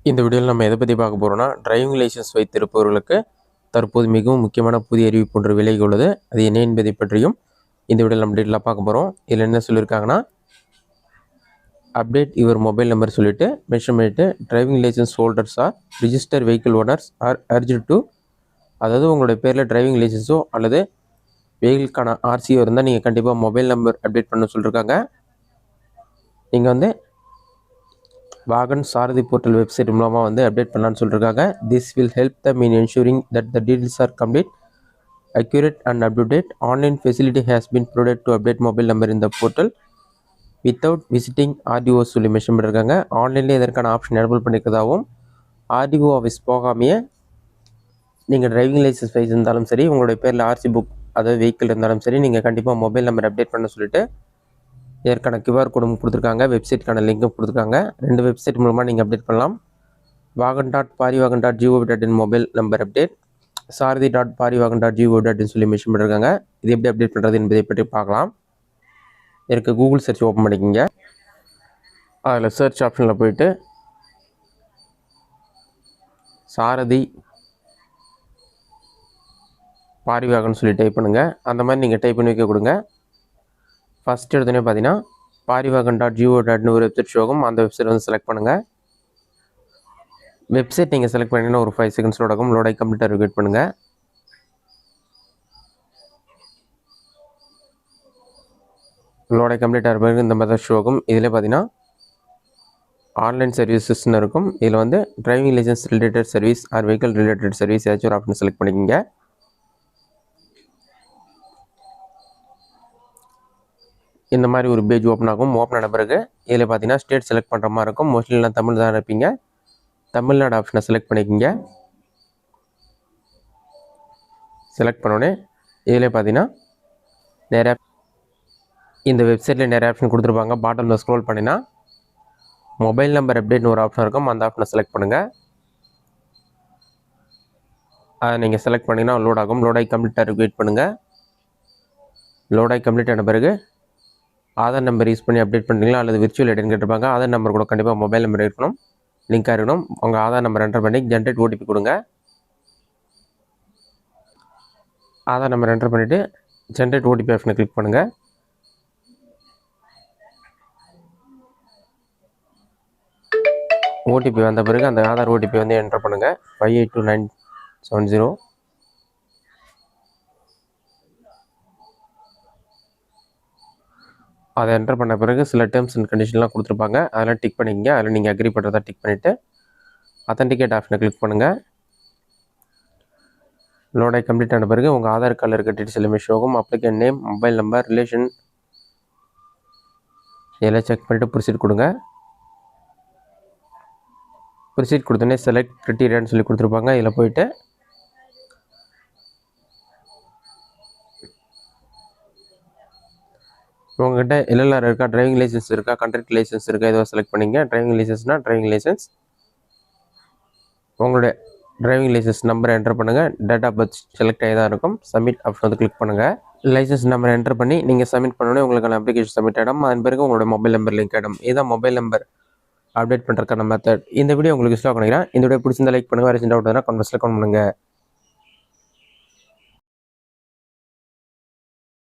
இந்த வீடியோவில் நம்ம எதை பற்றி பார்க்க போகிறோம்னா, டிரைவிங் லைசன்ஸ் வைத்திருப்பவர்களுக்கு தற்போது மிகவும் முக்கியமான புதிய அறிவிப்பு ஒன்று விலகி உள்ளது. அது என்ன என்பதை பற்றியும் இந்த வீடியோவில் நம்ம டீட்டெயிலாக பார்க்க போகிறோம். இதில் என்ன சொல்லியிருக்காங்கன்னா, அப்டேட் யுவர் மொபைல் நம்பர் சொல்லிட்டு மென்ஷன் பண்ணிவிட்டு driving licence holders or register vehicle owners are urge to, அதாவது உங்களுடைய பேரில் டிரைவிங் லைசன்ஸோ அல்லது வெஹிக்கிள்கான ஆர்சியோ இருந்தால் நீங்கள் கண்டிப்பாக மொபைல் நம்பர் அப்டேட் பண்ண சொல்லியிருக்காங்க. நீங்கள் வந்து வாகன் சாரதி போர்ட்டல் வெப்சைட் மூலமாக வந்து அப்டேட் பண்ணலான்னு சொல்லியிருக்காங்க. This will help them in ensuring that the details R complete, accurate and up to date. Online facility has been provided to update mobile number இந்த portal without visiting RTO சொல்லி mention பண்ணியிருக்காங்க. ஆன்லைன்லேயே இதற்கான option enable பண்ணிக்கிறதாகவும், RTO office போகாமையே நீங்கள் driving licence wise இருந்தாலும் சரி, உங்களுடைய பேரில் ஆர்சி புக் அதாவது வெஹிக்கிள் இருந்தாலும் சரி, நீங்கள் கண்டிப்பாக மொபைல் நம்பர் அப்டேட் பண்ண சொல்லிட்டு இதற்கான QR கோடும் கொடுத்துருக்காங்க, வெப்சைட்கான லிங்க்கும் கொடுத்துருக்காங்க. 2 வெப்சைட் மூலமாக நீங்கள் அப்டேட் பண்ணலாம். wagon.parivagan.gov.in mobile number update, sarthi.parivagan.gov.in சொல்லி மென்ஷன் பண்ணியிருக்காங்க. இது எப்படி அப்டேட் பண்ணுறது என்பதை பற்றி பார்க்கலாம். இதற்கு கூகுள் சர்ச் ஓப்பன் பண்ணிக்கோங்க. அதில் சர்ச் ஆப்ஷனில் போயிட்டு சாரதி பாரிவாகன் சொல்லி டைப் பண்ணுங்கள். அந்த மாதிரி நீங்கள் டைப் பண்ணி வைக்க கொடுங்க. ஃபஸ்ட் எடுத்தோடனே பார்த்தீங்கன்னா parivagan.gov.in ஒரு வெப்சைட் ஷோகும். அந்த வெப்சைட் வந்து செலக்ட் பண்ணுங்கள். வெப்சைட் நீங்கள் செலக்ட் பண்ணிங்கன்னா ஒரு 5 செகண்ட்ஸ் லோடாகும். லோடாகி கம்ப்ளீட்டாக வெயிட் பண்ணுங்கள். லோடாகி கம்ப்ளீட்டாக பிறகு இந்த மாதிரி ஷோகும். இதில் பார்த்தீங்கன்னா ஆன்லைன் சர்வீசஸ்ன்னு இருக்கும். இதில் வந்து driving licence related service or vehicle related service ஏதாச்சும் ஒரு ஆப்ஷன் செலக்ட் பண்ணிக்கோங்க. இந்த மாதிரி ஒரு பேஜ் ஓப்பன் ஆகும். ஓப்பன் ஆன பிறகு இதில் பார்த்தீங்கன்னா ஸ்டேட் செலக்ட் பண்ணுற மாதிரி இருக்கும். மோஸ்ட்லி நான் தமிழ் தான் இருப்பீங்க. தமிழ்நாடு ஆப்ஷனை செலக்ட் பண்ணிக்கோங்க. செலக்ட் பண்ணோடனே இதில் பார்த்தீங்கன்னா நிறையா இந்த வெப்சைட்டில் நிறைய ஆப்ஷன் கொடுத்துருப்பாங்க. பாட்டமில் ஸ்க்ரோல் பண்ணினா மொபைல் நம்பர் அப்டேட்னு ஒரு ஆப்ஷன் இருக்கும். அந்த ஆப்ஷனை செலக்ட் பண்ணுங்கள். அதை நீங்கள் செலக்ட் பண்ணிங்கன்னா லோட் ஆகும். லோடாகி கம்ப்ளீட்டாக வெயிட் பண்ணுங்கள். லோடாகி கம்ப்ளீட் ஆன பிறகு ஆதார் நம்பர் யூஸ் பண்ணி அப்டேட் பண்ணுறீங்களா அல்லது விர்ச்சுவல் ஐடின்னு கேட்டிருப்பாங்க. ஆதார் நம்பர் கூட கண்டிப்பாக மொபைல் நம்பர் இருக்கணும், லிங்காக இருக்கணும். உங்கள் ஆதார் நம்பர் என்டர் பண்ணி ஜென்ரேட் ஓடிபி கொடுங்க. ஆதார் நம்பர் என்டர் பண்ணிவிட்டு ஜென்ரேட் ஓடிபி ஆப்ஷனை கிளிக் பண்ணுங்கள். ஓடிபி வந்த பிறகு அந்த ஆதார் ஓடிபி வந்து என்டர் பண்ணுங்கள். 582970. அதை என்டர் பண்ண பிறகு சில டேர்ம்ஸ் அண்ட் கண்டிஷன்லாம் கொடுத்துருப்பாங்க. அதெல்லாம் டிக் பண்ணிக்கங்க. அதில் நீங்கள் அக்ரி பண்ணுறதா டிக் பண்ணிவிட்டு அத்தன்டிகேட் ஆப்ஷனை கிளிக் பண்ணுங்கள். லோடாகி கம்ப்ளீட் ஆன பிறகு உங்கள் ஆதார் கார்டில் இருக்க டீட்டெயில்ஸ் எல்லாமே ஷோ ஆகும். Application name, mobile number, relation இதெல்லாம் செக் பண்ணிவிட்டு ப்ரொசீட் கொடுங்க. ப்ரொசீட் கொடுத்தோன்னே செலக்ட் க்ரைட்டீரியான்னு சொல்லி கொடுத்துருப்பாங்க. இதில் போயிட்டு உங்கள்கிட்ட எல்எல்ஆர் இருக்கா, டிரைவிங் லைசன்ஸ் இருக்கா, கண்ட்ராக்ட் லைசன்ஸ் இருக்கா, ஏதோ செலக்ட் பண்ணிங்க. டிரைவிங் லைசன்ஸ்னால் டிரைவிங் லைசன்ஸ், உங்களுடைய டிரைவிங் லைசன்ஸ் நம்பரை என்டர் பண்ணுங்கள். டேட் ஆஃப் பர்த் செலக்ட் ஆகி தான் இருக்கும். சப்மிட் ஆப்ஷன் வந்து கிளிக் பண்ணுங்கள். லைசன்ஸ் நம்பரை என்டர் பண்ணி நீங்கள் சப்மிட் பண்ணோடனே உங்களுக்கான அப்ளிகேஷன் சப்மிட் ஆகிடும். அதன் பிறகு உங்களோட மொபைல் நம்பர் லிங்க் ஆகிடும். இதுதான் மொபைல் நம்பர் அப்டேட் பண்ணுறதுக்கான மெத்தட். இந்த வீடியோ உங்களுக்கு யூஸ்ஃபுல்லாக பண்ணிக்கிறேன். இந்த வீடியோ பிடிச்சிருந்தா லைக் பண்ணுங்கள். வேறு சின்ன டவுட் கமெண்ட்ஸில் கமெண்ட் பண்ணுங்கள்.